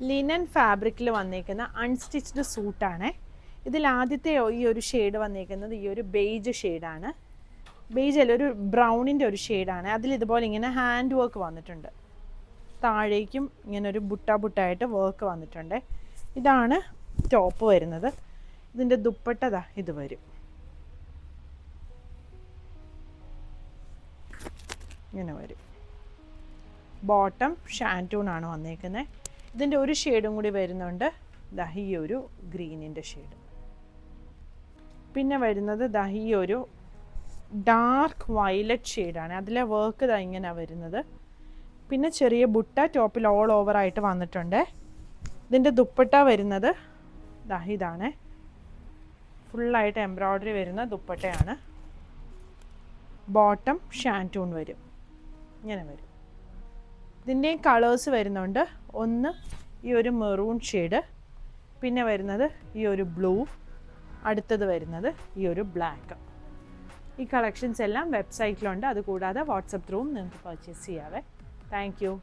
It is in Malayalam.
ലിനൻ ഫാബ്രിക്കിൽ വന്നേക്കുന്ന അൺസ്റ്റിച്ച്ഡ് സൂട്ടാണ്. ഇതിൽ ആദ്യത്തെ ഈ ഒരു ഷെയ്ഡ് വന്നേക്കുന്നത് ഈ ഒരു ബേജ് ഷെയ്ഡാണ്. ബേജ് അല്ല, ഒരു ബ്രൗണിൻ്റെ ഒരു ഷെയ്ഡാണ്. അതിൽ ഇതുപോലെ ഇങ്ങനെ ഹാൻഡ് വർക്ക് വന്നിട്ടുണ്ട്. താഴേക്കും ഇങ്ങനെ ഒരു ബുട്ടായിട്ട് വർക്ക് വന്നിട്ടുണ്ട്. ഇതാണ് ടോപ്പ് വരുന്നത്. ഇതിൻ്റെ ദുപ്പട്ട ഇത് വരും, ഇങ്ങനെ വരും. ബോട്ടം ഷാൻറ്റൂണാണ് വന്നേക്കുന്നത്. ഇതിൻ്റെ ഒരു ഷെയ്ഡും കൂടി വരുന്നുണ്ട്, ഈ ഒരു ഗ്രീനിൻ്റെ ഷെയ്ഡ്. പിന്നെ വരുന്നത് ഈ ഒരു ഡാർക്ക് വയലറ്റ് ഷെയ്ഡാണ്. അതിലെ വർക്ക് ഇങ്ങനെ വരുന്നത്. പിന്നെ ചെറിയ ബുട്ട ടോപ്പിൽ ഓൾ ഓവറായിട്ട് വന്നിട്ടുണ്ട്. ഇതിൻ്റെ ദുപ്പട്ട വരുന്നത് ഇതാണ്, ഫുള്ളായിട്ട് എംബ്രോയ്ഡറി വരുന്ന ദുപ്പട്ടയാണ്. ബോട്ടം ഷാൻറ്റൂൺ വരും, ഇങ്ങനെ വരും. ഇതിൻ്റെയും കളേഴ്സ് വരുന്നുണ്ട്. ഒന്ന് ഈ ഒരു മെറൂൺ ഷെയ്ഡ്, പിന്നെ വരുന്നത് ഈ ഒരു ബ്ലൂ, അടുത്തത് വരുന്നത് ഈ ഒരു ബ്ലാക്ക്. ഈ കളക്ഷൻസ് എല്ലാം വെബ്സൈറ്റിലുണ്ട്. അതുകൂടാതെ വാട്സപ്പ് ത്രൂവും നിങ്ങൾക്ക് പർച്ചേസ് ചെയ്യാവേ. Thank you.